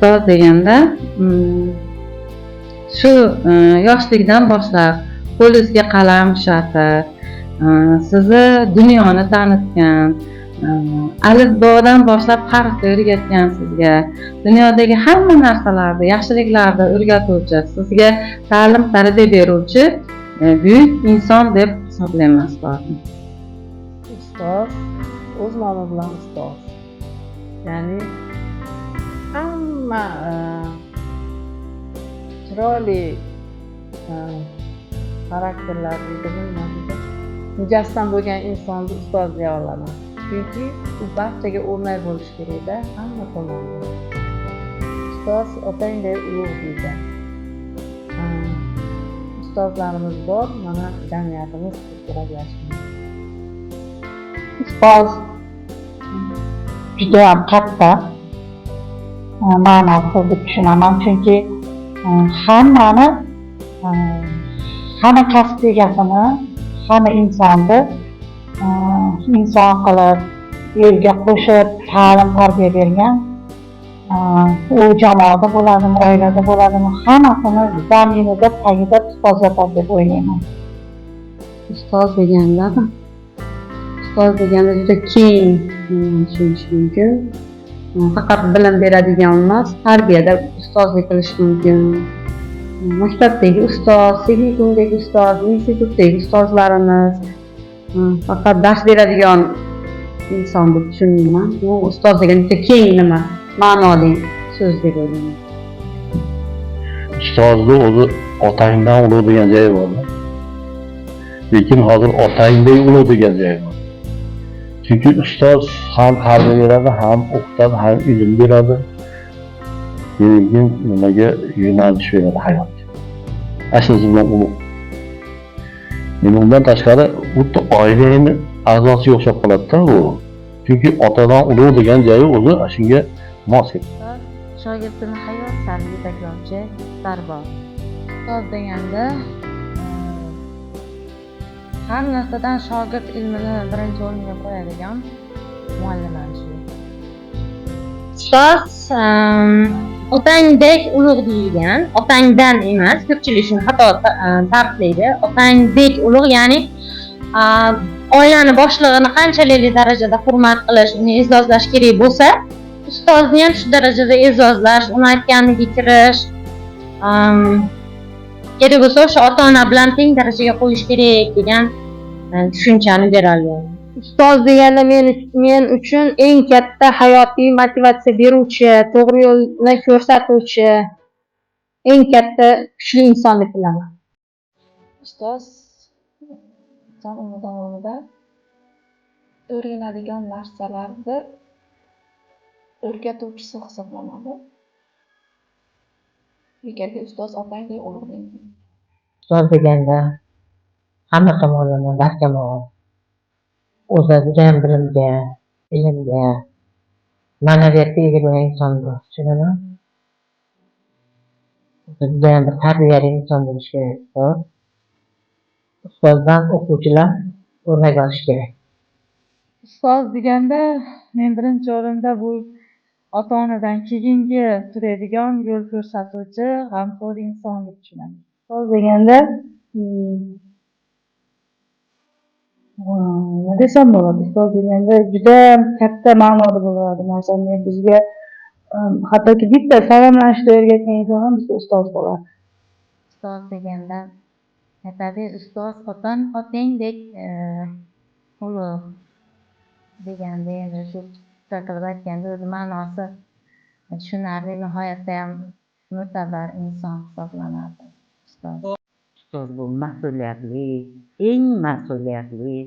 ustoz deganda shu yoshlikdan boshlab qo'lingizga qalam ushlatib, sizni dunyoni tanitgan, alifbodan boshlab harfni o'rgatgan sizga, dunyodagi hamma narsalarni, yaxshiliklarni o'rgatuvchi, sizga ta'lim tarbiya beruvchi buyuk inson deb hisoblayman ustozni. Ustoz o'z nomi bilan ustoz. Ya'ni hamma chiroyli xarakterlarni mujassam bo'lgan insonni ustoz deya olaman. Chunki u barchaga o'rnak bo'lishi kerak-da, hamma tomondan. Ustoz otangdek ulug' deydi. Ustozlarimiz bor, mana jamiyatimiz kuraklashmoqda. Ustoz juda ham katta ma'nosi deb tushunaman, chunki hamma kasb egasini, hamma insonni inson qilib, yo'lga qo'shib, ta'lim tarbiya bergan, u jamoada bo'ladimi, oilada bo'ladimi, hammasini zaminida, tagida ustoz yotadi deb o'ylayman. Ustoz deganda juda keng tushunish mumkin. Faqat bilim beradigan emas, tarbiyada ustozlik qilish mumkin. Maktabdagi ustoz, texnikumdagi ustoz, institutdagi ustozlarimiz faqat dars beradigan inson deb tushunmayman. Bu ustoz degan juda keng nima, ma'noli so'z deb o'ylayman. Ustozni o'zi otangdan ulug' degan joyi bor. Lekin hozir otangdek ulug' degan joyi bor. Chunki ustoz ham tarbiya beradi, ham o'qitadi, ham ilm beradi. Keyin nimaga yo'nalish beradi hayotga. Asosiy bilan ulug'. Bundan tashqari xuddi oilani a'zosi o'xshab qoladi-da u. Chunki otadan ulug' degan joyi o'zi shunga mos keladi. Shogirdini hayot sari yetaklovchi ustoz. Ustoz deganda har narsadan shogird ilmini birinchi o'ringa qo'yadigan muallim shu. Ustoz otangdek ulug' deyilgan, otangdan emas, ko'pchilik shuni xato ta'riflaydi. Otangdek ulug', ya'ni oilani boshlig'ini qanchalik darajada hurmat qilish, uni e'zozlash kerak bo'lsa, ustozni ham shu darajada e'zozlash, uni aytganiga kirish, kerak bo'lsa o'sha ota-ona bilan teng darajaga qo'yish kerak degan tushunchani beradi. Ustoz deganda men uchun eng katta hayotiy motivatsiya beruvchi, to'g'ri yo'lni ko'rsatuvchi, eng katta kuchli inson deb bilaman. Ustoz inson umri davomida o'rganadigan narsalarni o'rgatuvchisi hisoblanadi. Agarga ustoz otangdek ulug' deydi. Ustoz deganda hamma tomonlama barkamol, o'zi judayam bilimga, ilmga, ma'naviyatga ega bo'lgan inson deb tushunaman. Judayam bir tarbiyali inson bo'lishi kerak. Ustozdan o'quvchilar o'rnak olishi kerak. Ustoz deganda men birinchi o'rinda bu ota-onadan keyingi turadigan yo'l ko'rsatuvchi, g'amxo'r inson deb tushunaman. Ustoz deganda nima desam bo'ladi? Ustoz deganda juda katta ma'noda bo'ladi. Masalan, bizga hattoki bitta salomlashni o'rgatgan inson ham bizga ustoz bo'ladi. Ustoz deganda aytadi, ustoz otangdek ulug' deganda endi shu qilib aytganda o'zi ma'nosi tushunarli, nihoyatda ham mo'tabar inson hisoblanadi ustoz. Ustoz bu mas'uliyatli, eng mas'uliyatli,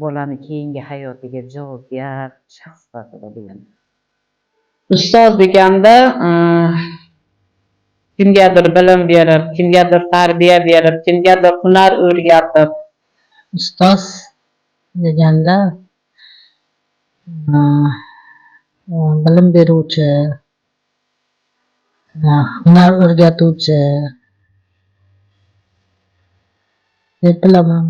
bolani keyingi hayotiga javobgar shaxs sifatida bilaman. Ustoz deganda kimgadir bilim berib, kimgadir tarbiya berib, kimgadir hunar o'rgatib. Ustoz deganda bilim beruvchi, hunar o'rgatuvchi deb bilaman.